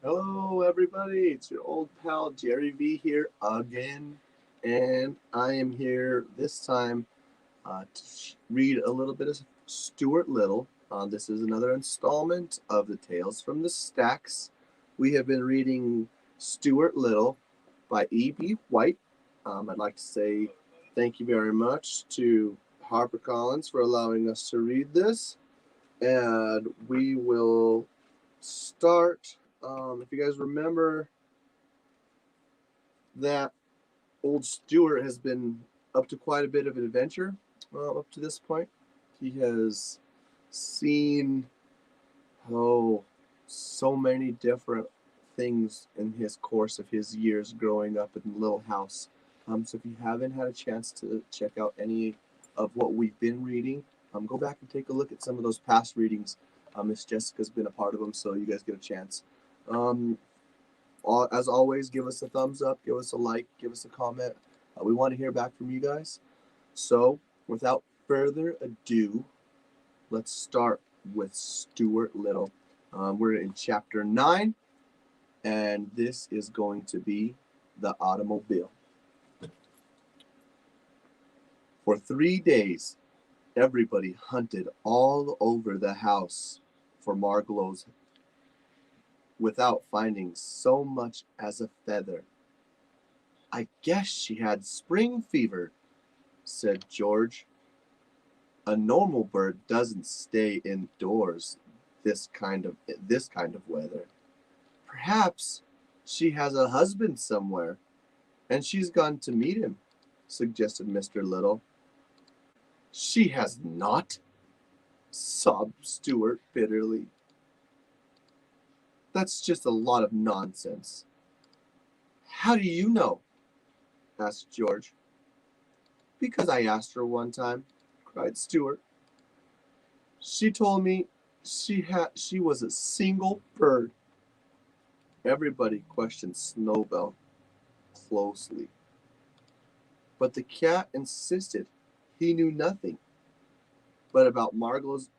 Hello, everybody. It's your old pal Jerry V here again, and I am here this time to read a little bit of Stuart Little. This is another installment of the Tales from the Stacks. We have been reading Stuart Little by E.B. White. I'd like to say thank you very much to HarperCollins for allowing us to read this, and we will start. If you guys remember that old Stuart has been up to quite a bit of an adventure up to this point. He has seen, oh, so many different things in his course of his years growing up in the little house. So if you haven't had a chance to check out any of what we've been reading, go back and take a look at some of those past readings. Miss Jessica's been a part of them, so you guys get a chance. Um, as always, give us a thumbs up, give us a like, give us a comment. We want to hear back from you guys. So, without further ado, let's start with Stuart Little. We're in chapter 9, and this is going to be the automobile. For 3 days, everybody hunted all over the house for Margolo's without finding so much as a feather. I guess she had spring fever, said George. A normal bird doesn't stay indoors this kind of weather. Perhaps she has a husband somewhere, and she's gone to meet him, suggested Mr. Little. She has not, sobbed Stuart bitterly. That's just a lot of nonsense. How do you know? Asked George. Because I asked her one time, cried Stuart. She told me she was a single bird. Everybody questioned Snowbell closely, but the cat insisted he knew nothing but about Margolo's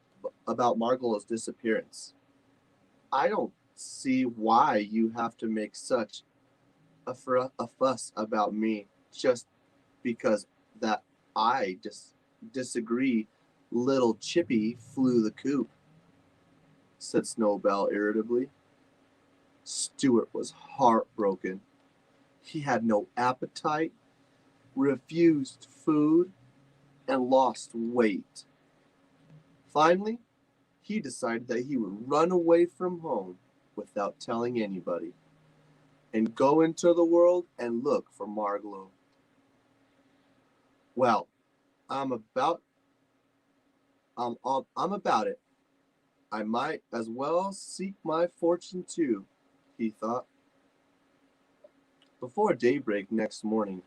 disappearance. I don't see why you have to make such a fuss about me just because that I disagree. Little Chippy flew the coop, said Snowbell irritably. Stuart was heartbroken. He had no appetite, refused food, and lost weight. Finally, he decided that he would run away from home without telling anybody and go into the world and look for Margolo. Well, I'm about I'm about it. I might as well seek my fortune too, he thought. Before daybreak next morning,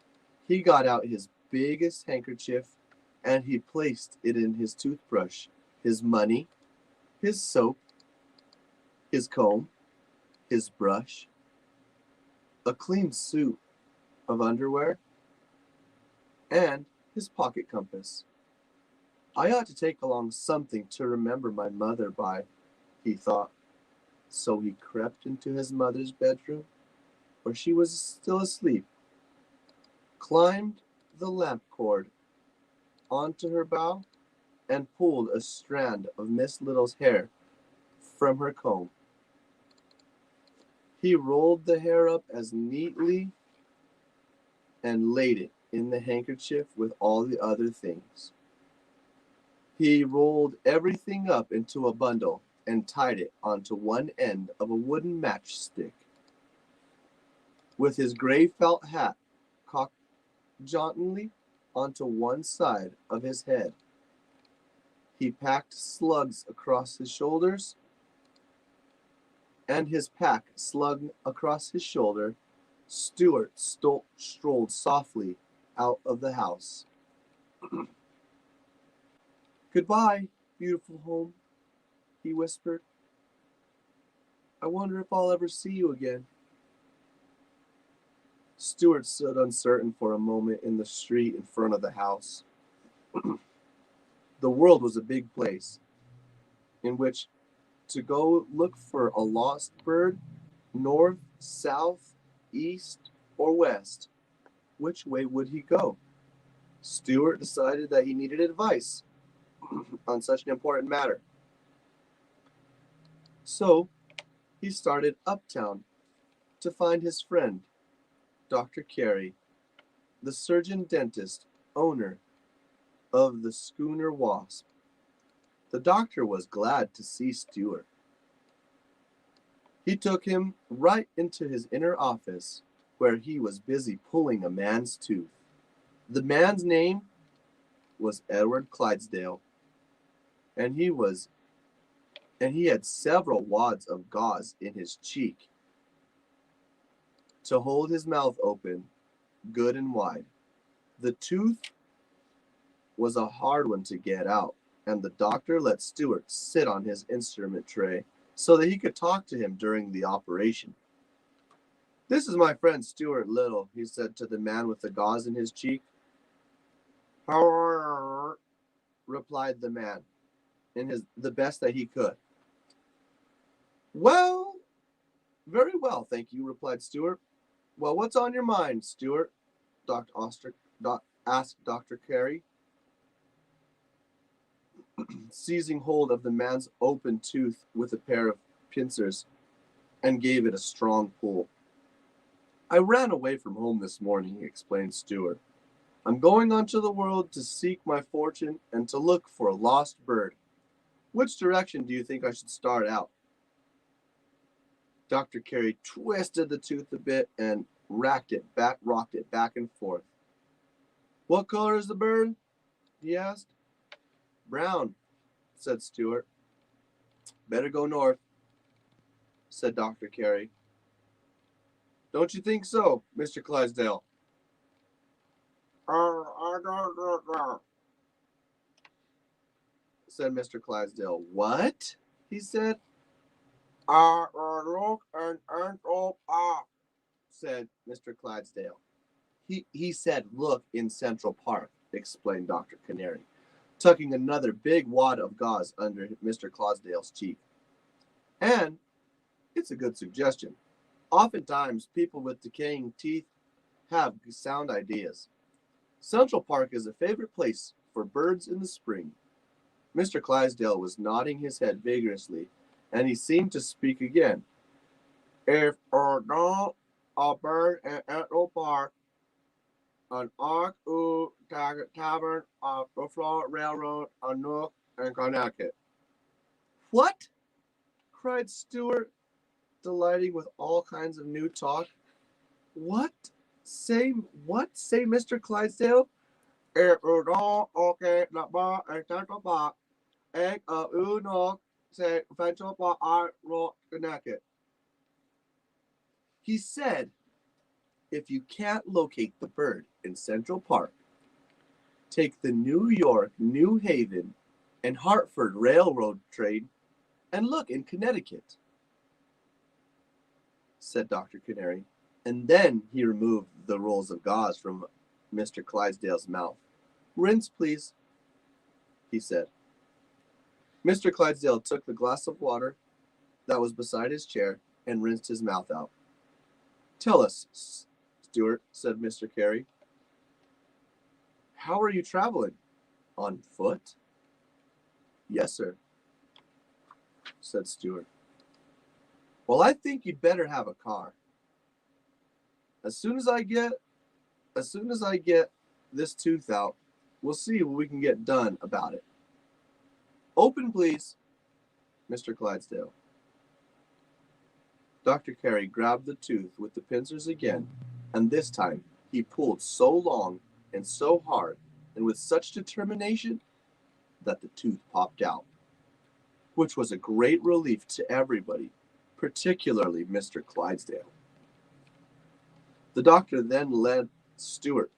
he got out his biggest handkerchief and he placed it in his toothbrush, his money, his soap, his comb, his brush, a clean suit of underwear, and his pocket compass. I ought to take along something to remember my mother by, he thought. So he crept into his mother's bedroom, where she was still asleep, climbed the lamp cord onto her bow, and pulled a strand of Miss Little's hair from her comb. He rolled the hair up as neatly and laid it in the handkerchief with all the other things. He rolled everything up into a bundle and tied it onto one end of a wooden matchstick. With his gray felt hat cocked jauntily onto one side of his head, he packed slugs across his shoulders, and his pack slung across his shoulder, Stuart strolled softly out of the house. Goodbye, beautiful home, he whispered. I wonder if I'll ever see you again. Stuart stood uncertain for a moment in the street in front of the house. The world was a big place in which to go look for a lost bird North, south, east, or west? Which way would he go? Stuart decided that he needed advice on such an important matter. So he started uptown to find his friend, Dr. Carey, the surgeon dentist owner of the schooner Wasp. The doctor was glad to see Stuart. He took him right into his inner office where he was busy pulling a man's tooth. The man's name was Edward Clydesdale, and he had several wads of gauze in his cheek to hold his mouth open good and wide. The tooth was a hard one to get out, and the doctor let Stuart sit on his instrument tray so that he could talk to him during the operation. "This is my friend Stuart Little," he said to the man with the gauze in his cheek. "How," replied the man, in the best that he could. "Well, very well, thank you," replied Stuart. "Well, what's on your mind, Stuart?" asked Dr. Carey, seizing hold of the man's open tooth with a pair of pincers, and gave it a strong pull. "I ran away from home this morning," explained Stuart. "I'm going onto the world to seek my fortune and to look for a lost bird. Which direction do you think I should start out?" Dr. Carey twisted the tooth a bit and rocked it back and forth. "What color is the bird?" he asked. "Brown," said Stuart. "Better go north," said Dr. Carey. "Don't you think so, Mr. Clydesdale?" "I don't know," said Mr. Clydesdale. "What?" he said. "I look and up," said Mr. Clydesdale. He said look in Central Park, explained Dr. Canary, tucking another big wad of gauze under Mr. Clydesdale's cheek. "And it's a good suggestion. Oftentimes, people with decaying teeth have sound ideas. Central Park is a favorite place for birds in the spring." Mr. Clydesdale was nodding his head vigorously, and he seemed to speak again. "If not a bird in Central Park, an ark tavern of the Florida Railroad, a nook in Connecticut." "What?" cried Stuart, delighting with all kinds of new talk. What? Say Mr. Clydesdale? "If you don't okay the bar in Central Park, egg of you know say Central Park I will Connecticut." He said, if you can't locate the bird in Central Park, take the New York, New Haven, and Hartford Railroad train and look in Connecticut, said Dr. Canary. And then he removed the rolls of gauze from Mr. Clydesdale's mouth. "Rinse, please," he said. Mr. Clydesdale took the glass of water that was beside his chair and rinsed his mouth out. "Tell us, Stuart," said Mr. Carey. "How are you traveling? On foot?" "Yes, sir," said Stuart. "Well, I think you'd better have a car. As soon as I get this tooth out, we'll see what we can get done about it. Open, please, Mr. Clydesdale." Dr. Carey grabbed the tooth with the pincers again, and this time he pulled so long and so hard and with such determination that the tooth popped out, which was a great relief to everybody, particularly Mr. Clydesdale. The doctor then led Stuart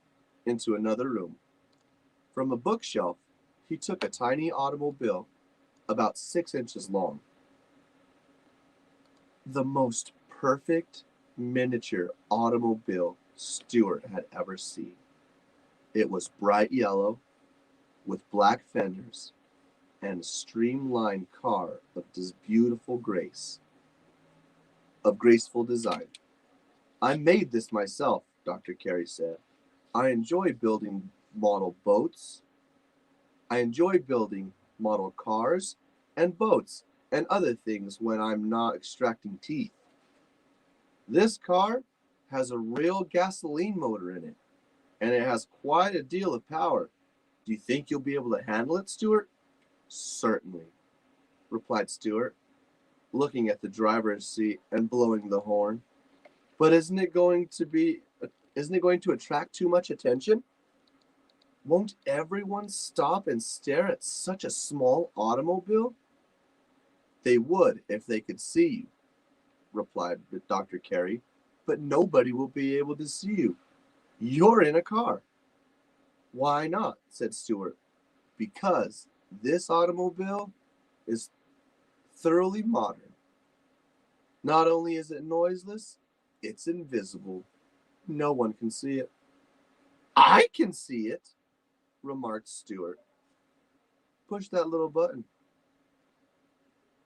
into another room. From a bookshelf, he took a tiny automobile about 6 inches long. The most perfect miniature automobile Stuart had ever seen. It was bright yellow with black fenders and a streamlined car of this beautiful grace. of graceful design. I made this myself, Dr. Carey said. I enjoy building model boats. I enjoy building model cars and boats and other things when I'm not extracting teeth. This car has a real gasoline motor in it, and it has quite a deal of power. Do you think you'll be able to handle it, Stuart? Certainly, replied Stuart, looking at the driver's seat and blowing the horn. But isn't it going to attract too much attention? Won't everyone stop and stare at such a small automobile? They would if they could see you, replied Dr. Carey, but nobody will be able to see you. You're in a car. Why not? Said Stuart. Because this automobile is thoroughly modern. Not only is it noiseless, it's invisible. No one can see it. I can see it, remarked Stuart. Push that little button,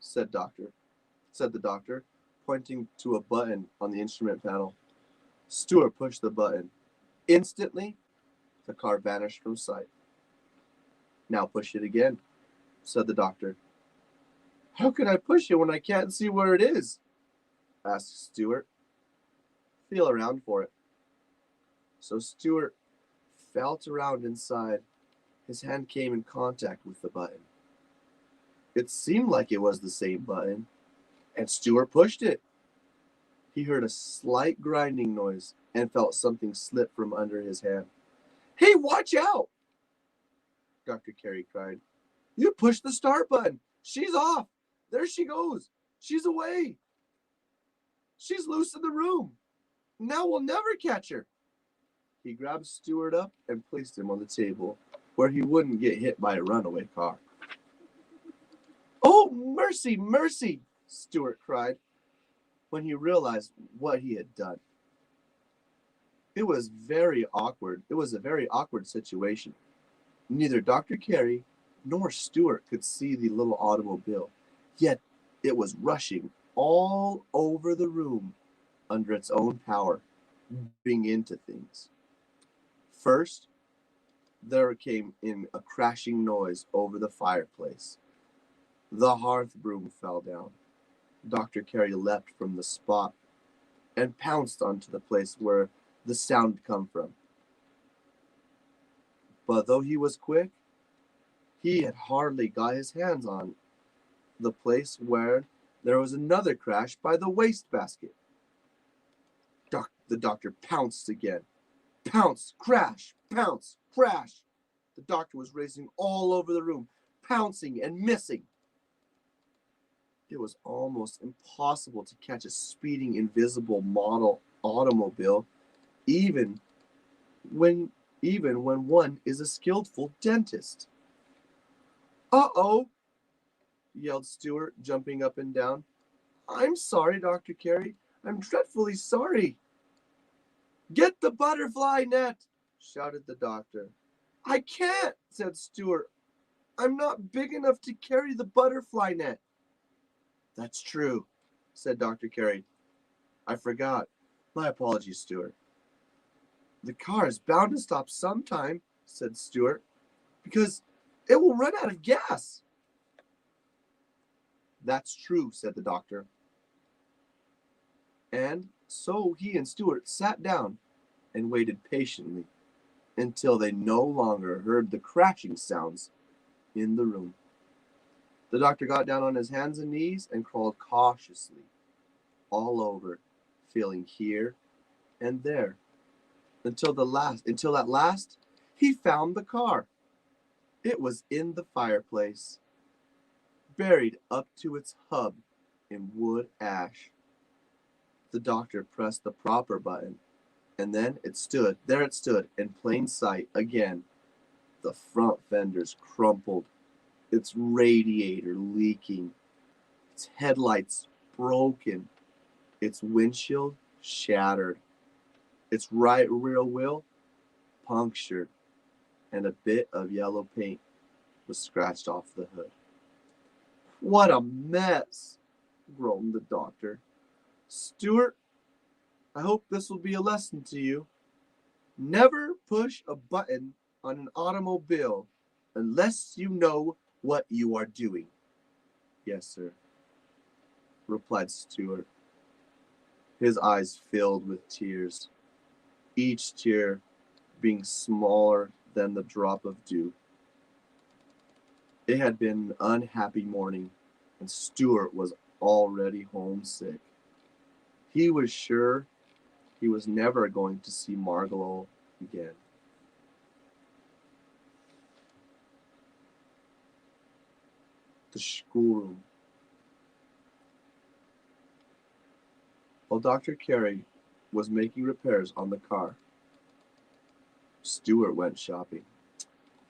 said the doctor, pointing to a button on the instrument panel. Stuart pushed the button. Instantly, the car vanished from sight. Now push it again, said the doctor. How can I push it when I can't see where it is? Asked Stuart. Feel around for it. So Stuart felt around inside. His hand came in contact with the button. It seemed like it was the same button, and Stuart pushed it. He heard a slight grinding noise and felt something slip from under his hand. Hey, watch out! Dr. Carey cried. You pushed the start button. She's off. There she goes. She's away. She's loose in the room. Now we'll never catch her. He grabbed Stuart up and placed him on the table where he wouldn't get hit by a runaway car. Oh, mercy, mercy, Stuart cried when he realized what he had done. It was very awkward. It was a very awkward situation. Neither Dr. Carey nor Stuart could see the little automobile, yet it was rushing all over the room under its own power, being into things. First, there came in a crashing noise over the fireplace. The hearth broom fell down. Dr. Carey leapt from the spot and pounced onto the place where the sound had come from. But though he was quick, he had hardly got his hands on the place where there was another crash by the wastebasket. The doctor pounced again. Pounce, crash, pounce, crash. The doctor was racing all over the room, pouncing and missing. It was almost impossible to catch a speeding invisible model automobile, even when one is a skillful dentist. Uh-oh, yelled Stuart, jumping up and down. I'm sorry, Dr. Carey. I'm dreadfully sorry. Get the butterfly net, shouted the doctor. I can't, said Stuart. I'm not big enough to carry the butterfly net. That's true, said Dr. Carey. I forgot. My apologies, Stuart. The car is bound to stop sometime, said Stuart, because it will run out of gas. That's true, said the doctor. And so he and Stuart sat down and waited patiently until they no longer heard the crashing sounds in the room. The doctor got down on his hands and knees and crawled cautiously all over, feeling here and there, until at last he found the car. It was in the fireplace, buried up to its hub in wood ash. The doctor pressed the proper button, and then it stood in plain sight again. The front fenders crumpled, its radiator leaking, its headlights broken, its windshield shattered, its right rear wheel punctured, and a bit of yellow paint was scratched off the hood. What a mess, groaned the doctor. Stuart, I hope this will be a lesson to you. Never push a button on an automobile unless you know what you are doing. Yes, sir, replied Stuart, his eyes filled with tears, each tear being smaller than the drop of dew. It had been an unhappy morning, and Stuart was already homesick. He was sure he was never going to see Margalo again. The schoolroom. While Dr. Carey was making repairs on the car, Stuart went shopping.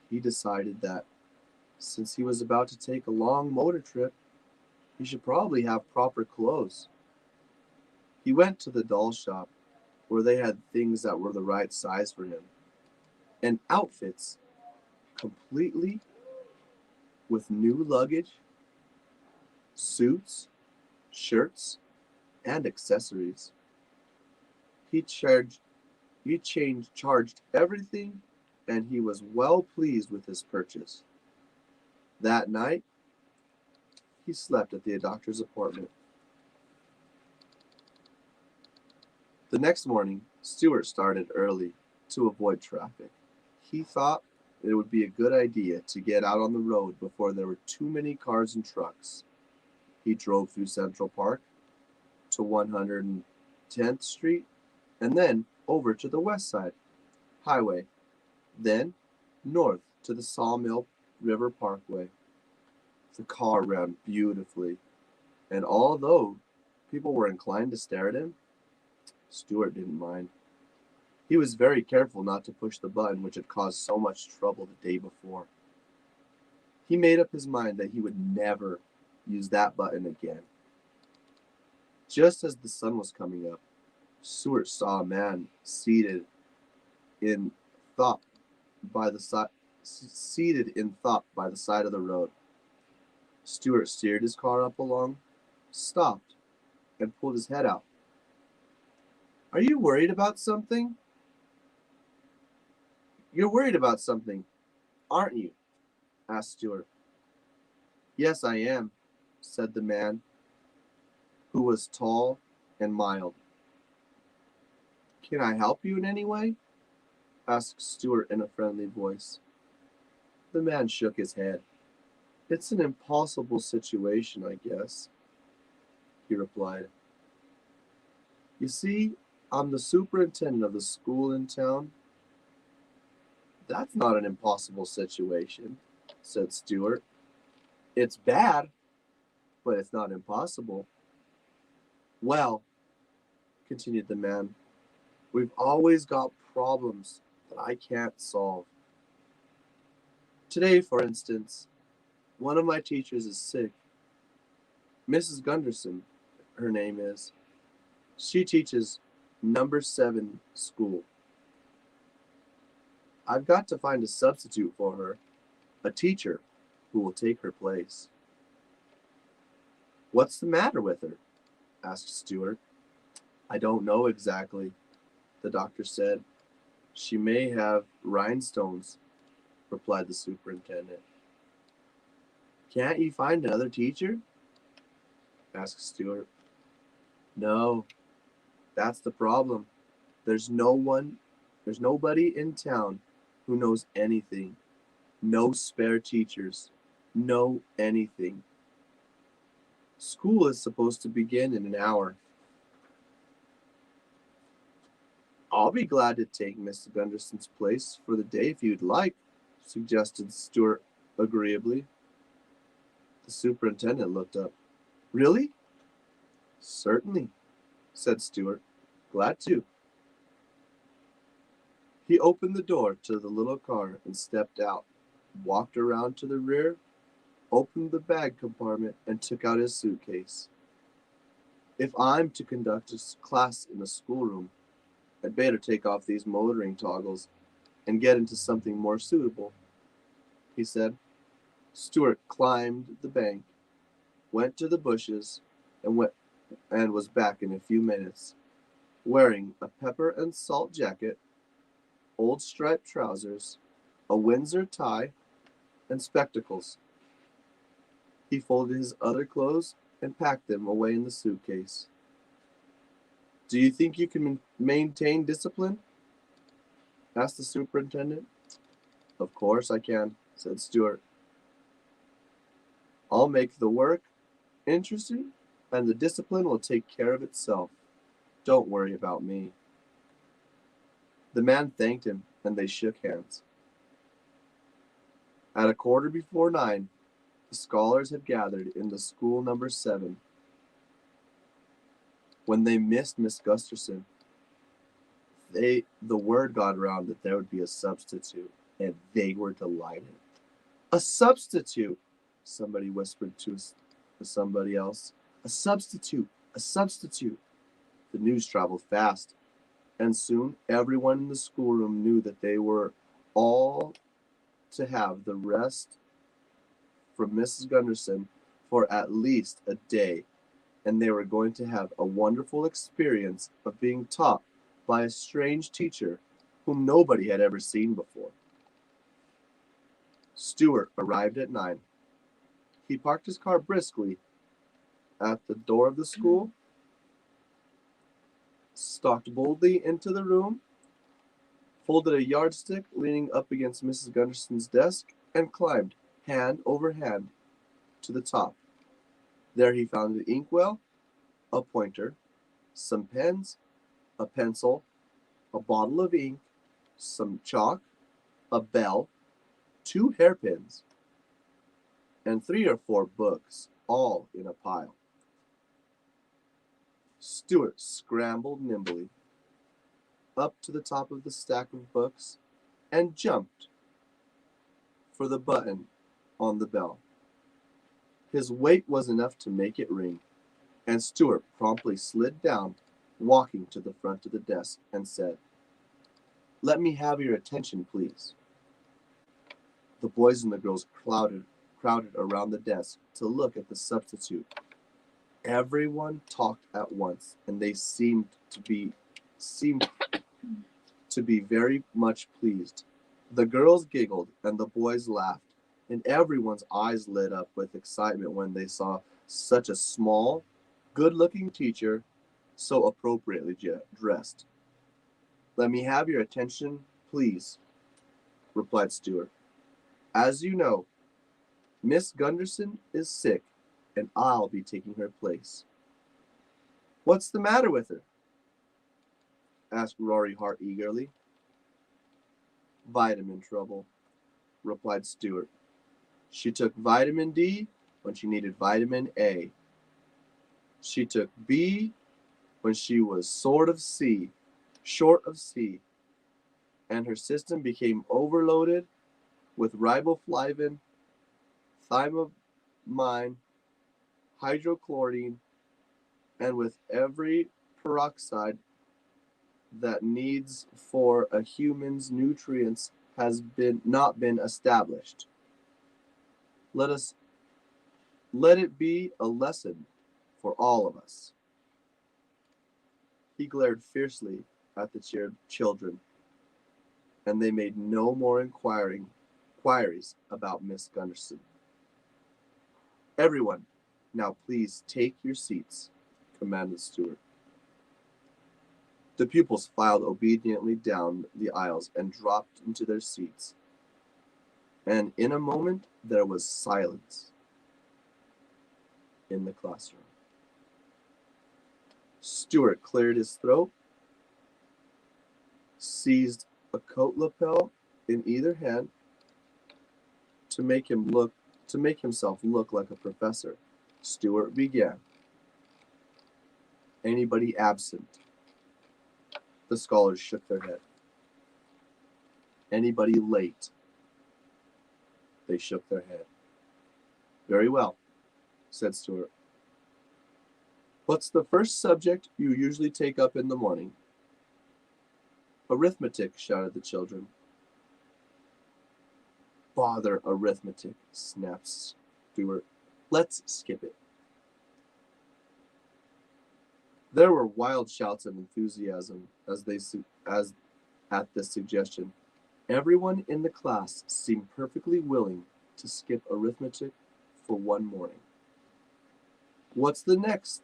He decided that since he was about to take a long motor trip, he should probably have proper clothes. He went to the doll shop where they had things that were the right size for him and outfits completely with new luggage, suits, shirts, and accessories. He charged charged everything, and he was well pleased with his purchase. That night, he slept at the doctor's apartment. The next morning, Stuart started early to avoid traffic. He thought it would be a good idea to get out on the road before there were too many cars and trucks. He drove through Central Park to 110th Street and then over to the West Side Highway, then north to the Sawmill River Parkway. The car ran beautifully, and although people were inclined to stare at him, Stuart didn't mind. He was very careful not to push the button which had caused so much trouble the day before. He made up his mind that he would never use that button again. Just as the sun was coming up, Stuart saw a man in thought seated in thought by the side of the road. Stuart steered his car up along, stopped, and pulled his head out. Are you worried about something? You're worried about something, aren't you? Asked Stuart. Yes, I am, said the man, who was tall and mild. Can I help you in any way? Asked Stuart in a friendly voice. The man shook his head. It's an impossible situation, I guess, he replied. You see, I'm the superintendent of the school in town. That's not an impossible situation, said Stuart. It's bad, but it's not impossible. Well, continued the man, we've always got problems that I can't solve. Today, for instance, one of my teachers is sick. Mrs. Gunderson, her name is. She teaches number 7 school. I've got to find a substitute for her, a teacher who will take her place. What's the matter with her? Asked Stuart. I don't know exactly, the doctor said. She may have rhinestones, replied the superintendent. Can't you find another teacher? Asked Stuart. No, that's the problem. There's nobody in town who knows anything. No spare teachers. No anything. School is supposed to begin in an hour. I'll be glad to take Mr. Gunderson's place for the day if you'd like, suggested Stuart agreeably. The superintendent looked up. Really? Certainly, said Stuart. Glad to. He opened the door to the little car and stepped out, walked around to the rear, opened the bag compartment, and took out his suitcase. If I'm to conduct a class in the schoolroom, I'd better take off these motoring toggles and get into something more suitable, he said. Stuart climbed the bank, went to the bushes, and and was back in a few minutes, wearing a pepper and salt jacket, old striped trousers, a Windsor tie, and spectacles. He folded his other clothes and packed them away in the suitcase. Do you think you can maintain discipline? Asked the superintendent. Of course I can, said Stuart. I'll make the work interesting, and the discipline will take care of itself. Don't worry about me. The man thanked him, and they shook hands. At 9:15, the scholars had gathered in the school number 7. When they missed Miss Gusterson, the word got around that there would be a substitute, and they were delighted. A substitute, somebody whispered to somebody else. A substitute, a substitute. The news traveled fast, and soon everyone in the schoolroom knew that they were all to have the rest from Mrs. Gunderson for at least a day, and they were going to have a wonderful experience of being taught by a strange teacher whom nobody had ever seen before. Stuart arrived at 9. He parked his car briskly at the door of the school, stalked boldly into the room, folded a yardstick leaning up against Mrs. Gunderson's desk, and climbed, hand over hand, to the top. There he found an inkwell, a pointer, some pens, a pencil, a bottle of ink, some chalk, a bell, 2 hairpins, and 3 or 4 books, all in a pile. Stuart scrambled nimbly up to the top of the stack of books and jumped for the button on the bell. His weight was enough to make it ring, and Stuart promptly slid down, walking to the front of the desk, and said, "Let me have your attention, please." The boys and the girls crowded around the desk to look at the substitute. Everyone talked at once, and they seemed to be very much pleased. The girls giggled, and the boys laughed, and everyone's eyes lit up with excitement when they saw such a small, good-looking teacher so appropriately dressed. "Let me have your attention, please," replied Stuart. "As you know, Miss Gunderson is sick, and I'll be taking her place." "What's the matter with her?" asked Rory Hart eagerly. "Vitamin trouble," replied Stuart. "She took vitamin D when she needed vitamin A. She took B when she was short of C, and her system became overloaded with riboflavin, thiamine, hydrochlorine, and with every peroxide that needs for a human's nutrients has not been established. Let it be a lesson for all of us." He glared fiercely at the children, and they made no more inquiries about Miss Gunderson. "Everyone, now please take your seats," commanded Stuart. The pupils filed obediently down the aisles and dropped into their seats, and in a moment there was silence in the classroom. Stuart cleared his throat, seized a coat lapel in either hand to make himself look like a professor. Stuart began. "Anybody absent?" The scholars shook their head. "Anybody late?" They shook their head. "Very well," said Stuart. "What's the first subject you usually take up in the morning?" "Arithmetic," shouted the children. "Bother arithmetic," snapped Stuart. "Let's skip it." There were wild shouts of enthusiasm as at this suggestion. Everyone in the class seemed perfectly willing to skip arithmetic for one morning. What's the next?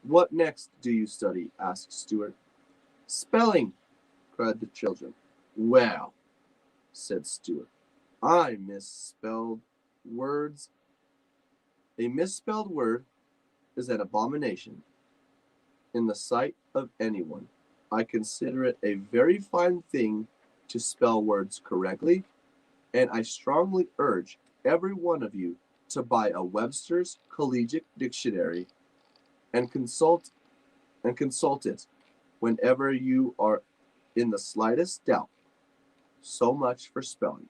What next do you study? Asked Stuart. Spelling, cried the children. Well, said Stuart, I misspelled words. A misspelled word is an abomination in the sight of anyone. I consider it a very fine thing to spell words correctly, and I strongly urge every one of you to buy a Webster's Collegiate Dictionary and consult it whenever you are in the slightest doubt. So much for spelling.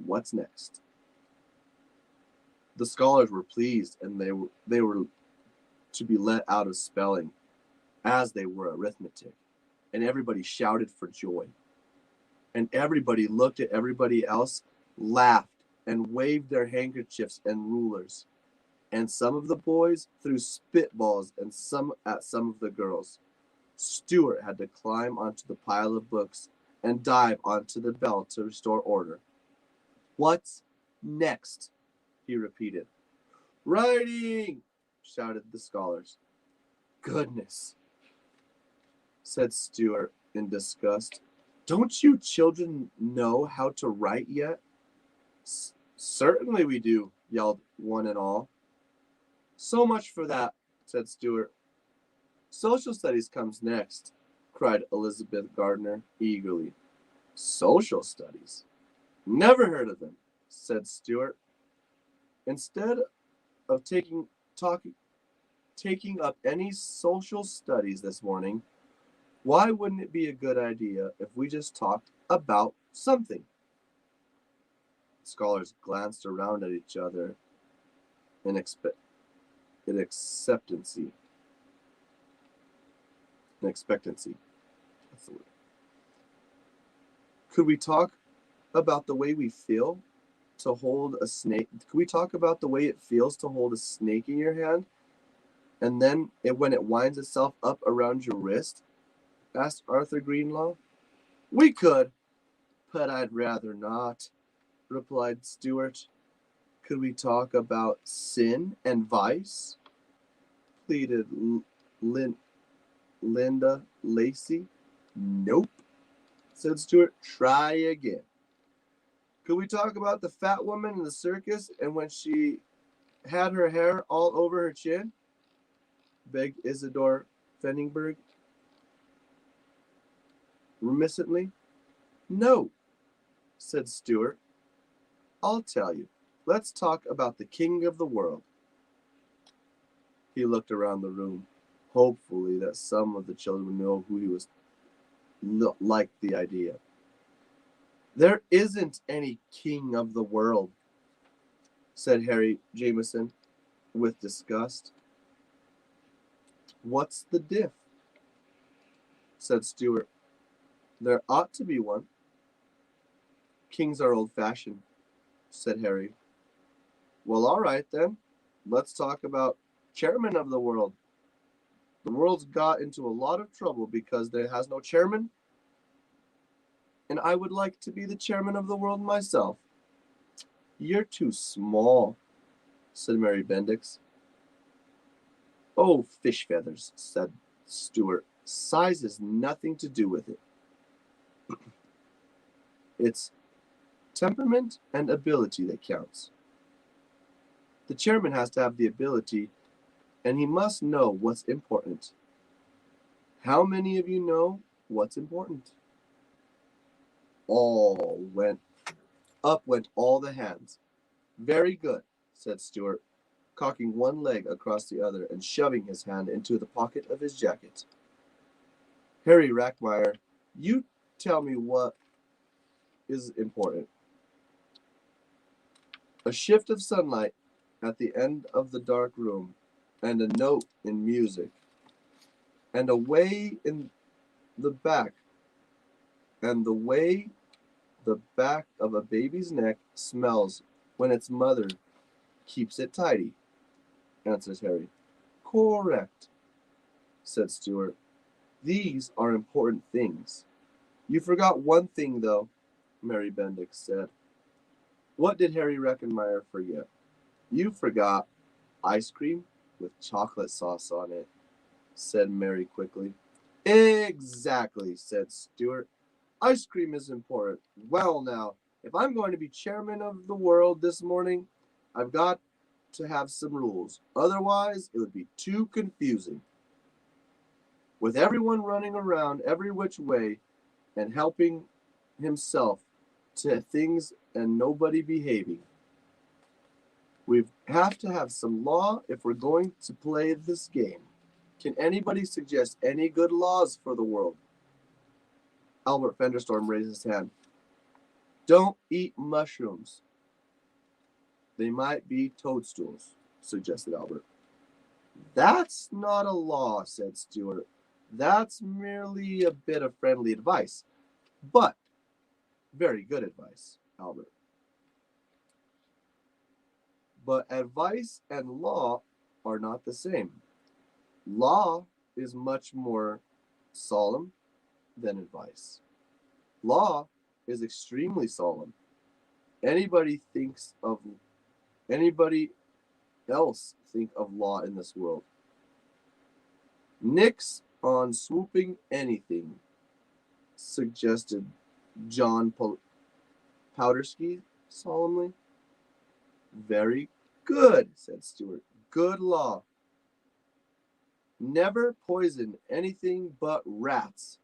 What's next? The scholars were pleased, and they were to be let out of spelling as they were arithmetic, and everybody shouted for joy. And everybody looked at everybody else, laughed, and waved their handkerchiefs and rulers. And some of the boys threw spitballs and some at some of the girls. Stuart had to climb onto the pile of books and dive onto the bell to restore order. What's next? He repeated. Writing! Shouted the scholars. Goodness, said Stuart in disgust. Don't you children know how to write yet? Certainly we do, yelled one and all. So much for that, said Stuart. Social studies comes next, cried Elizabeth Gardner eagerly. Social studies? Never heard of them, said Stuart. Instead of taking up any social studies this morning, why wouldn't it be a good idea if we just talked about something? Scholars glanced around at each other in expectancy. That's the word. Could we talk about the way we feel to hold a snake? Could we talk about the way it feels to hold a snake in your hand, and then when it winds itself up around your wrist? Asked Arthur Greenlaw. We could, but I'd rather not, replied Stuart. Could we talk about sin and vice? Pleaded Linda Lacey. Nope, said Stuart. Try again. Could we talk about the fat woman in the circus and when she had her hair all over her chin? Begged Isidore Fenningberg remissantly. No, said Stuart. I'll tell you. Let's talk about the king of the world. He looked around the room, hopefully that some of the children would know who he was, liked the idea. There isn't any king of the world, said Harry Jameson with disgust. What's the diff? Said Stuart. There ought to be one. Kings are old-fashioned, said Harry. Well, all right then. Let's talk about chairman of the world. The world's got into a lot of trouble because there has no chairman, and I would like to be the chairman of the world myself. You're too small, said Mary Bendix. Oh, fish feathers, said Stuart. Size has nothing to do with it. It's temperament and ability that counts. The chairman has to have the ability, and he must know what's important. How many of you know what's important? Up went all the hands. Very good, said Stuart, cocking one leg across the other and shoving his hand into the pocket of his jacket. Harry Rackmeyer, you tell me what is important. A shift of sunlight at the end of the dark room, and a note in music, and a way in the back, and the way the back of a baby's neck smells when its mother keeps it tidy, answers Harry. Correct, said Stuart. These are important things. You forgot one thing, though, Mary Bendix said. What did Harry Reckenmeyer forget? You forgot ice cream with chocolate sauce on it, said Mary quickly. Exactly, said Stuart. Ice cream is important. Well, now, if I'm going to be chairman of the world this morning, I've got to have some rules. Otherwise, it would be too confusing. With everyone running around every which way and helping himself to things and nobody behaving. We have to have some law if we're going to play this game. Can anybody suggest any good laws for the world? Albert Fenderstorm raised his hand. Don't eat mushrooms. They might be toadstools, suggested Albert. That's not a law, said Stuart. That's merely a bit of friendly advice. But very good advice, Albert. But advice and law are not the same. Law is much more solemn than advice. Law is extremely solemn. Anybody else think of law in this world? Nix on swooping anything, suggested John Powdersky solemnly. Very good, said Stuart. Good law. Never poison anything but rats,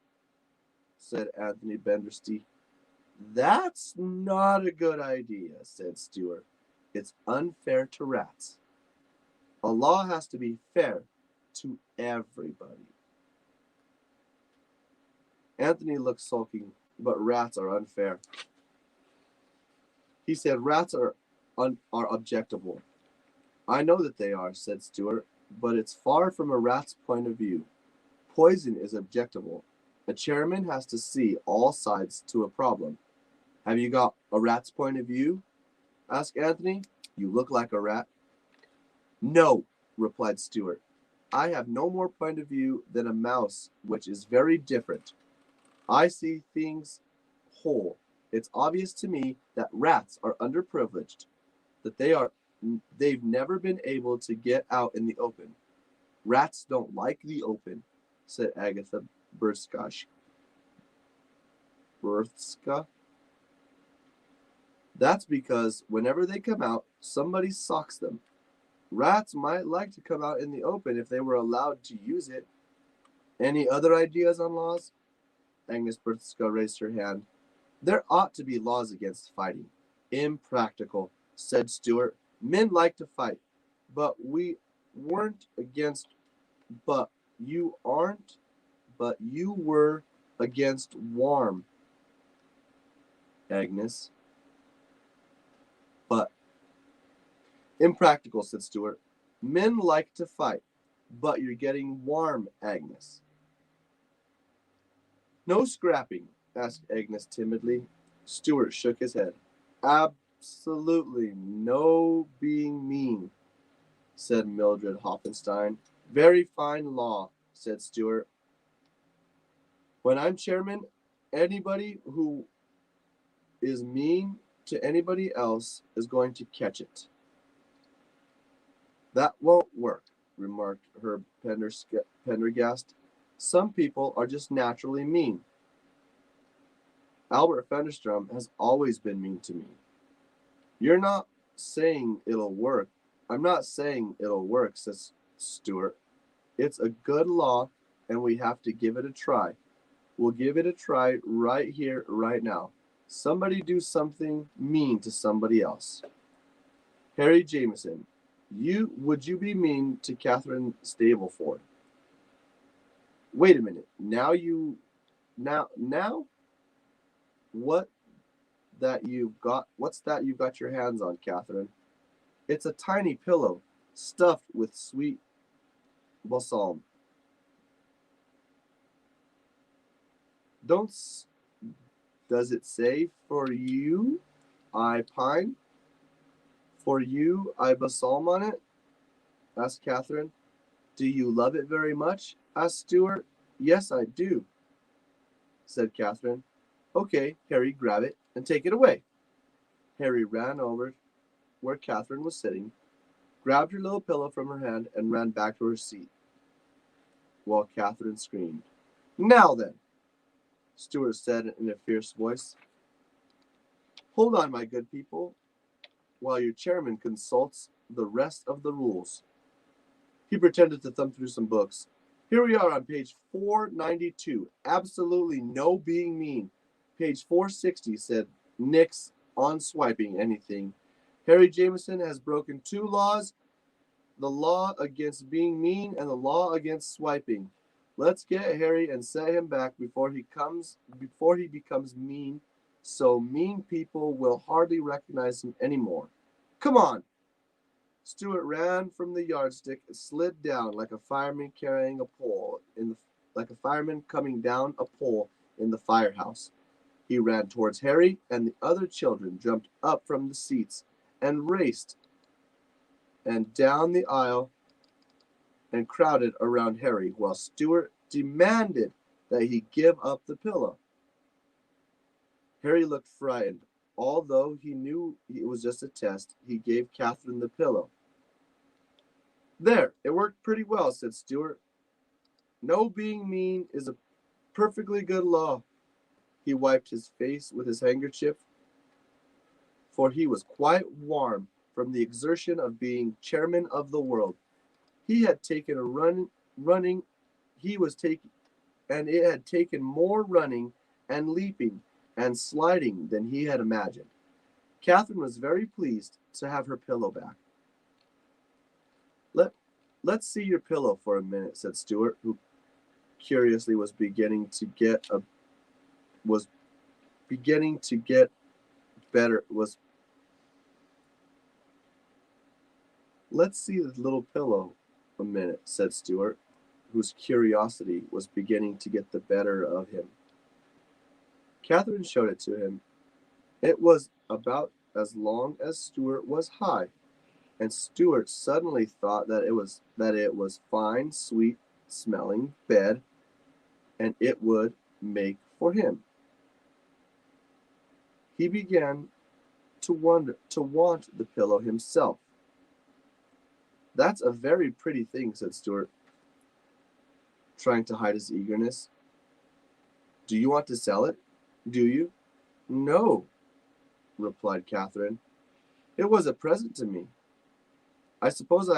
said Anthony Bendersty. That's not a good idea, said Stuart. It's unfair to rats. A law has to be fair to everybody. Anthony looked sulking, but rats are unfair. He said rats are objectable. I know that they are, said Stuart, but it's far from a rat's point of view. Poison is objectable. A chairman has to see all sides to a problem. Have you got a rat's point of view? Asked Anthony. You look like a rat. No, replied Stuart. I have no more point of view than a mouse, which is very different. I see things whole. It's obvious to me that rats are underprivileged, that they've never been able to get out in the open. Rats don't like the open, said Agatha Bertzka. That's because whenever they come out, somebody socks them. Rats might like to come out in the open if they were allowed to use it. Any other ideas on laws? Agnes Bertzka raised her hand. There ought to be laws against fighting. Impractical, said Stuart. Men like to fight, but we weren't against, but you aren't, but you were against warm, Agnes. But impractical, said Stuart. Men like to fight, but you're getting warm, Agnes. No scrapping, asked Agnes timidly. Stuart shook his head. Absolutely no being mean, said Mildred Hoffenstein. Very fine law, said Stuart. When I'm chairman, anybody who is mean to anybody else is going to catch it. That won't work, remarked Herb Pendergast. Some people are just naturally mean. Albert Fenderstrom has always been mean to me. You're not saying it'll work. I'm not saying it'll work, says Stuart. It's a good law, and we have to give it a try. We'll give it a try right here, right now. Somebody do something mean to somebody else. Harry Jameson, would you be mean to Catherine Stableford? Wait a minute. Now what's that you've got your hands on, Catherine? It's a tiny pillow stuffed with sweet balsam. Does it say, for you I pine? For you I balsam on it? Asked Catherine. Do you love it very much? Asked Stuart. Yes, I do, said Catherine. Okay, Harry, grab it and take it away. Harry ran over where Catherine was sitting, grabbed her little pillow from her hand, and ran back to her seat, while Catherine screamed. Now then, Stuart said in a fierce voice. Hold on, my good people, while your chairman consults the rest of the rules. He pretended to thumb through some books. Here we are on page 492. Absolutely no being mean. Page 460 said nix on swiping anything. Harry Jameson has broken 2 laws, the law against being mean and the law against swiping. Let's get Harry and set him back before he becomes mean, so mean people will hardly recognize him anymore. Come on. Stuart ran from the yardstick and slid down like a fireman carrying a pole like a fireman coming down a pole in the firehouse. He ran towards Harry, and the other children jumped up from the seats and raced and down the aisle and crowded around Harry, while Stuart demanded that he give up the pillow. Harry looked frightened. Although he knew it was just a test, he gave Catherine the pillow. There, it worked pretty well, said Stuart. No being mean is a perfectly good law. He wiped his face with his handkerchief, for he was quite warm from the exertion of being chairman of the world. He had taken a running, he was taking, and it had taken more running and leaping and sliding than he had imagined. Catherine was very pleased to have her pillow back. Let's see your pillow for a minute, said Stuart, who curiously was beginning to get better. Let's see the little pillow a minute, said Stuart, whose curiosity was beginning to get the better of him. Catherine showed it to him. It was about as long as Stuart was high, and Stuart suddenly thought that it was fine, sweet smelling bed, and it would make for him. He began to want the pillow himself. That's a very pretty thing, said Stuart, trying to hide his eagerness. Do you want to sell it? Do you? No, replied Catherine. It was a present to me. I suppose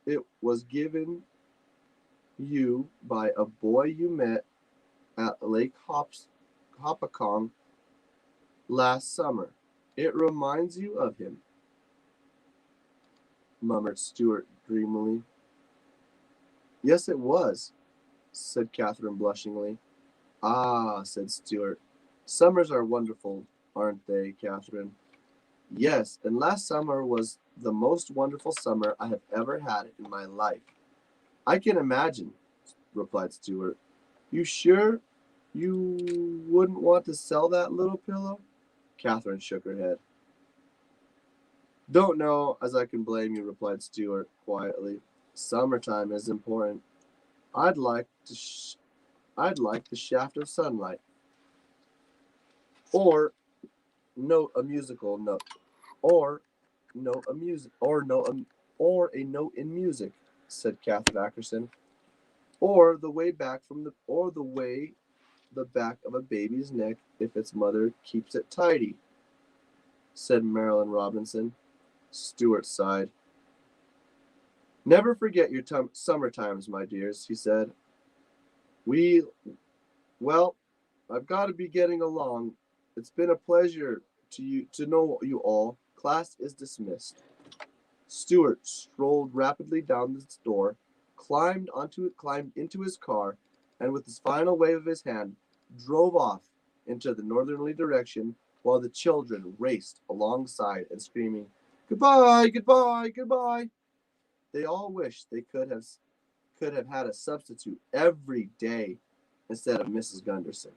it was given you by a boy you met at Lake Hopatcong last summer. It reminds you of him, murmured Stuart dreamily. Yes, it was, said Catherine blushingly. Ah, said Stuart. Summers are wonderful, aren't they, Catherine? Yes, and last summer was the most wonderful summer I have ever had in my life. I can imagine, replied Stuart. You sure you wouldn't want to sell that little pillow? Catherine shook her head. Don't know as I can blame you, replied Stuart quietly. Summertime is important. I'd like the shaft of sunlight, or note a musical note, or note a music, or a note in music, said Catherine Ackerson, or the way the back of a baby's neck if its mother keeps it tidy, said Marilyn Robinson. Stuart sighed. Never forget your summer times, my dears, he said. Well, I've got to be getting along. It's been a pleasure to know you all. Class is dismissed. Stuart strolled rapidly down the store, climbed into his car, and with his final wave of his hand, drove off into the northerly direction while the children raced alongside and screaming, "Goodbye, goodbye, goodbye." They all wished they could have had a substitute every day instead of Mrs. Gunderson.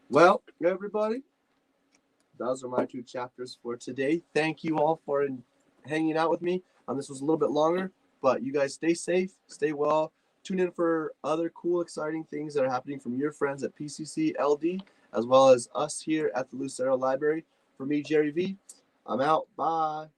Well, everybody, those are my 2 chapters for today. Thank you all for hanging out with me. This was a little bit longer, but you guys stay safe, stay well. Tune in for other cool, exciting things that are happening from your friends at PCC LD, as well as us here at the Lucero Library. For me, Jerry V, I'm out. Bye.